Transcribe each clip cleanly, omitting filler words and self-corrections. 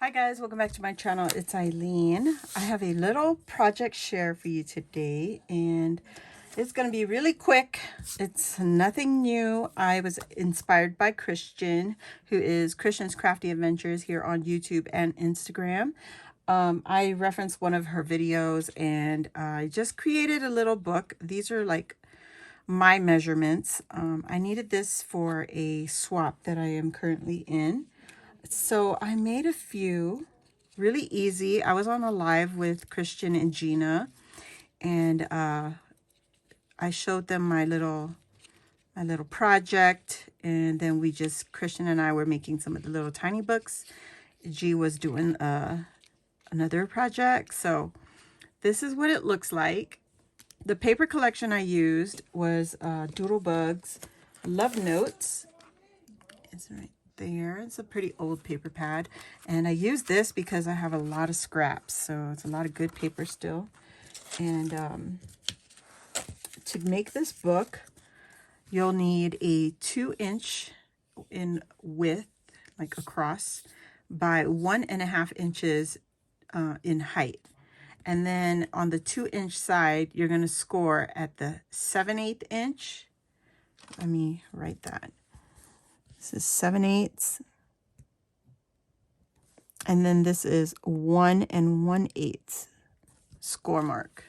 Hi guys, welcome back to my channel. It's Eileen. I have a little project share for you today and it's going to be really quick. It's nothing new. I was inspired by Kristianne, who is Kristianne's Crafty Adventures here on YouTube and Instagram. I referenced one of her videos and I just created a little book. These are like my measurements. I needed this for a swap that I am currently in. So I made a few really easy. I was on a live with Kristianne and Gina, and I showed them my little project, and then Kristianne and I were making some of the little tiny books. G was doing another project. So this is what it looks like. The paper collection I used was Doodlebugs Love Notes. It's right there. It's a pretty old paper pad, and I use this because I have a lot of scraps, so it's a lot of good paper still. And to make this book, you'll need a 2-inch in width, like across, by 1.5 inches in height. And then on the 2-inch side, you're going to score at the 7/8 inch. Let me write that. This is 7/8, and then this is 1 1/8 score mark.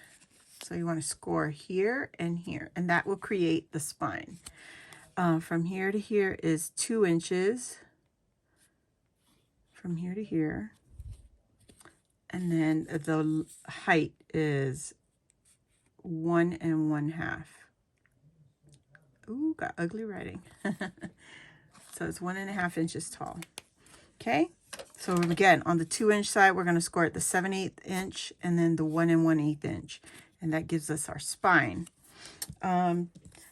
So you want to score here and here, and that will create the spine. From here to here is 2 inches. From here to here, and then the height is 1 1/2. Ooh, got ugly writing. So it's 1.5 inches tall. Okay, so again, on the 2-inch side, we're going to score at the 7/8 inch and then the 1 1/8 inch. And that gives us our spine.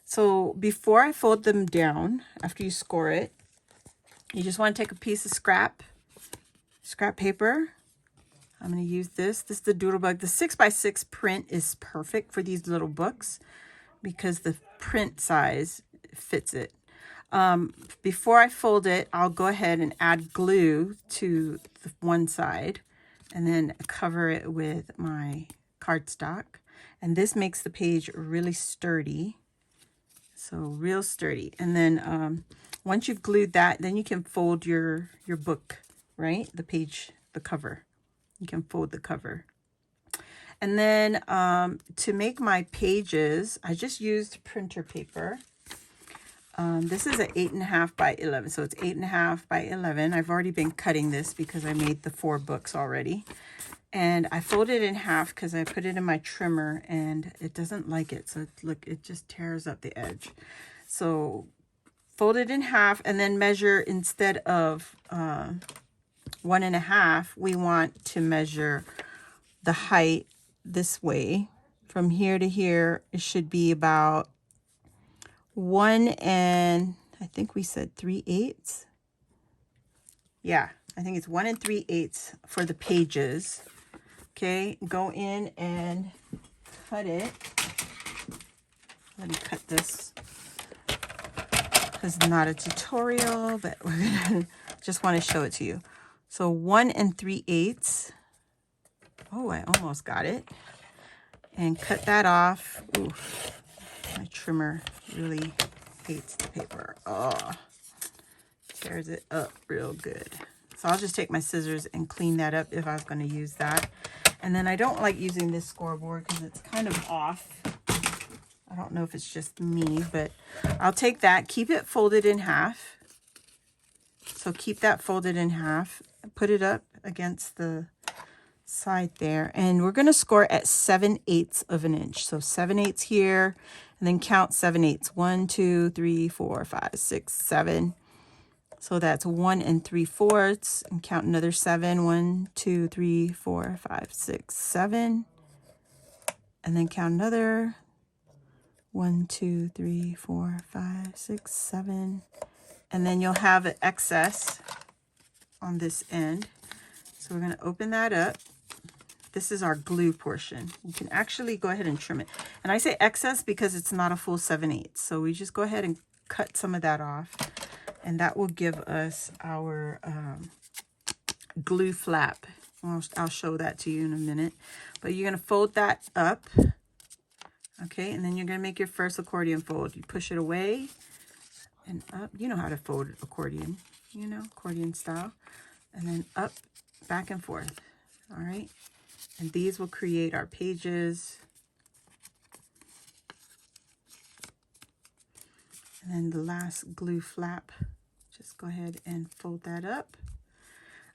So before I fold them down, after you score it, you just want to take a piece of scrap paper. I'm going to use this. This is the Doodlebug. The 6x6 print is perfect for these little books because the print size fits it. Before I fold it, I'll go ahead and add glue to the one side and then cover it with my cardstock. And this makes the page really sturdy. So real sturdy. And then once you've glued that, then you can fold your book, right? The page, the cover. You can fold the cover. And then to make my pages, I just used printer paper. This is an 8.5 by 11, so it's 8.5 by 11. I've already been cutting this because I made the 4 books already. And I folded it in half because I put it in my trimmer and it doesn't like it. So look, it just tears up the edge. So fold it in half and then measure, instead of 1.5, we want to measure the height this way. From here to here, it should be about 1 and I think we said 3/8. Yeah, I think it's 1 3/8 for the pages. Okay, go in and cut it. Let me cut this. This is not a tutorial, but we're gonna just want to show it to you. So 1 3/8. Oh, I almost got it. And cut that off. Ooh, my trimmer really hates the paper. Oh, tears it up real good. So I'll just take my scissors and clean that up if I was going to use that. And then I don't like using this scoreboard because it's kind of off. I don't know if it's just me, but I'll take that, keep it folded in half. So keep that folded in half, put it up against the side there, and we're going to score at 7/8 of an inch. So 7/8 here, and then count 7/8. 1 2 3 4 5 6 7. So that's 1 3/4, and count another 7. 1 2 3 4 5 6 7, and then count another 1 2 3 4 5 6 7, and then you'll have an excess on this end. So we're going to open that up. This is our glue portion. You can actually go ahead and trim it. And I say excess because it's not a full 7/8. So we just go ahead and cut some of that off. And that will give us our glue flap. I'll show that to you in a minute. But you're going to fold that up. Okay, and then you're going to make your first accordion fold. You push it away and up. You know how to fold accordion, you know, accordion style. And then up, back and forth. All right, and these will create our pages. And then the last glue flap, just go ahead and fold that up.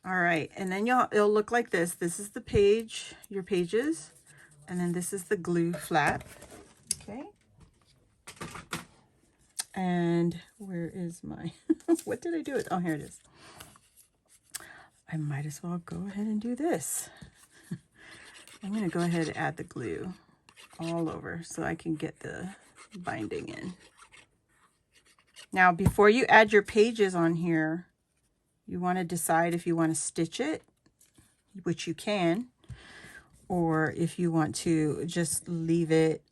All right, and then it'll look like this. This is the page, your pages, and then this is the glue flap. Okay. And where is my, what did I do with? Oh, here it is. I might as well go ahead and do this. I'm going to go ahead and add the glue all over so I can get the binding in. Now, before you add your pages on here, you want to decide if you want to stitch it, which you can, or if you want to just leave it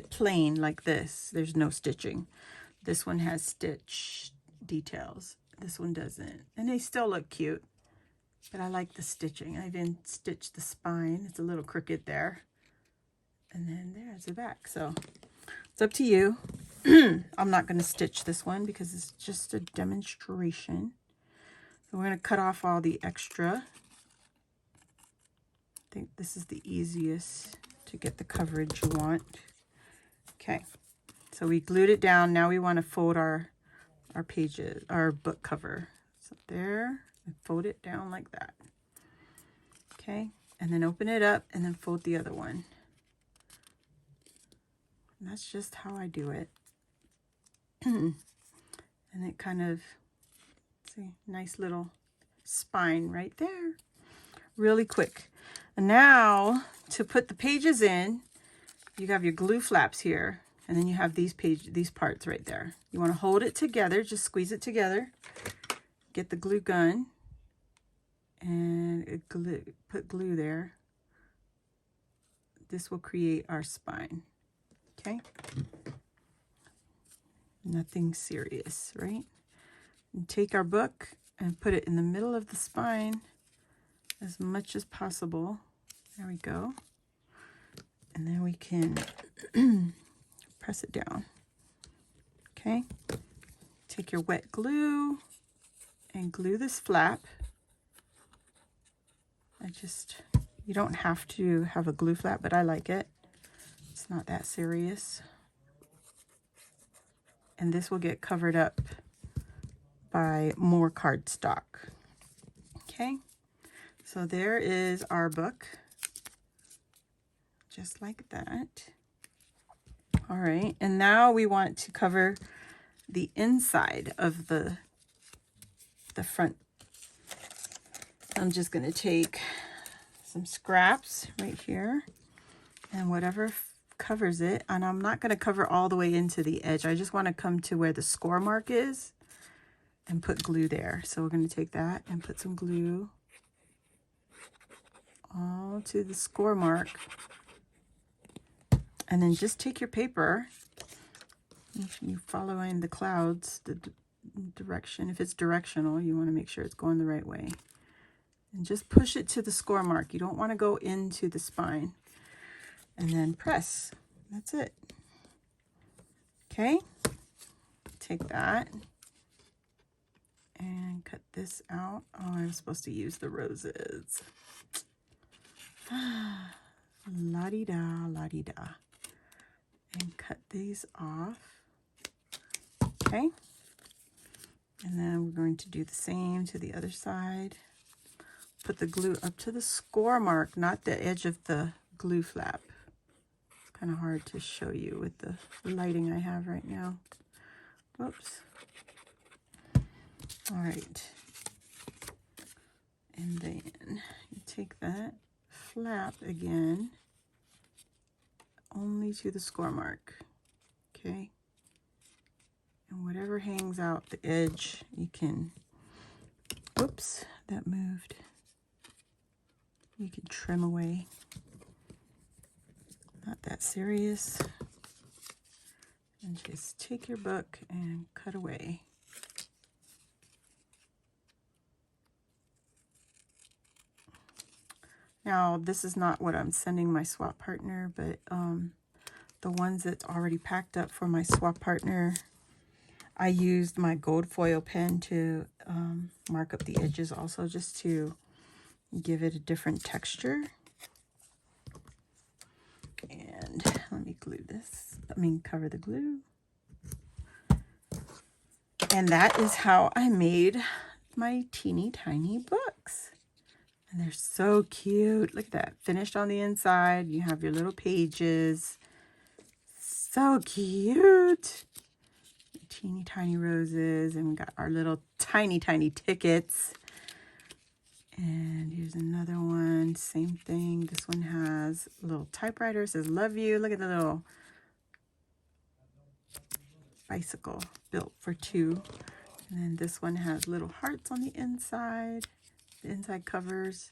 plain like this. There's no stitching. This one has stitch details. This one doesn't. And they still look cute, but I like the stitching. I even stitched the spine. It's a little crooked there. And then there's the back. So it's up to you. I'm not going to stitch this one because it's just a demonstration. So we're going to cut off all the extra. I think this is the easiest to get the coverage you want. Okay, so we glued it down. Now we want to fold our pages, our book cover. So there, and fold it down like that. Okay, and then open it up and then fold the other one. And that's just how I do it. And it kind of, see, nice little spine right there. Really quick. And now to put the pages in, you have your glue flaps here, and then you have these parts right there. You want to hold it together, just squeeze it together. Get the glue gun and put glue there. This will create our spine. Okay? Nothing serious, right? And take our book and put it in the middle of the spine as much as possible. There we go. And then we can press it down. Okay. Take your wet glue and glue this flap. You don't have to have a glue flap, but I like it. It's not that serious. And this will get covered up by more cardstock. Okay. So there is our book. Just like that. All right, and now we want to cover the inside of the front. I'm just going to take some scraps right here and whatever covers it, and I'm not going to cover all the way into the edge. I just want to come to where the score mark is and put glue there. So we're going to take that and put some glue all to the score mark. And then just take your paper, if you're following the clouds, the direction, if it's directional, you want to make sure it's going the right way. And just push it to the score mark. You don't want to go into the spine. And then press. That's it. Okay. Take that and cut this out. Oh, I was supposed to use the roses. La-di-da, la-di-da. And cut these off. Okay. And then we're going to do the same to the other side. Put the glue up to the score mark, not the edge of the glue flap. It's kind of hard to show you with the lighting I have right now. Whoops. All right. And then you take that flap again, only to the score mark. Okay. And whatever hangs out the edge, you can, oops, that moved. You can trim away. Not that serious. And just take your book and cut away. Now, this is not what I'm sending my swap partner, but the ones that's already packed up for my swap partner, I used my gold foil pen to mark up the edges also, just to give it a different texture. And let me glue this. Cover the glue. And that is how I made my teeny tiny books. And they're so cute. Look at that. Finished on the inside. You have your little pages. So cute. Teeny tiny roses. And we got our little tiny tickets. And here's another one. Same thing. This one has a little typewriter. It says love you. Look at the little bicycle built for two. And then this one has little hearts on the inside covers,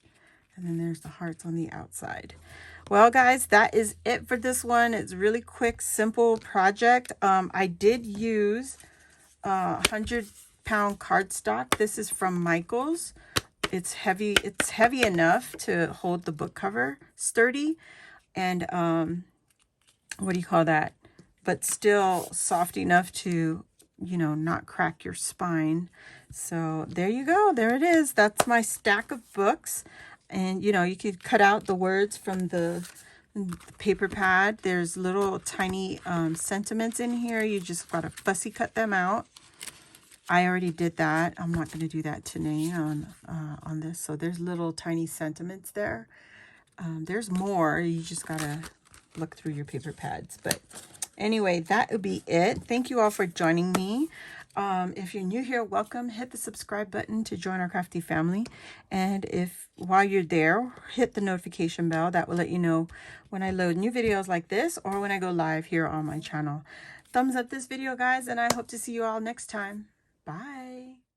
and then there's the hearts on the outside. Well, guys, that is it for this one. It's really quick, simple project. I did use 100-pound cardstock. This is from Michaels. It's heavy. It's heavy enough to hold the book cover sturdy, and what do you call that? But still soft enough to, you know, not crack your spine. So there you go. There it is. That's my stack of books. And, you know, you could cut out the words from the paper pad. There's little tiny sentiments in here. You just got to fussy cut them out. I already did that. I'm not going to do that today on this. So there's little tiny sentiments there. There's more. You just got to look through your paper pads. But anyway, that would be it. Thank you all for joining me. If you're new here, welcome. Hit the subscribe button to join our crafty family. And if while you're there, hit the notification bell. That will let you know when I load new videos like this or when I go live here on my channel. Thumbs up this video, guys, and I hope to see you all next time. Bye.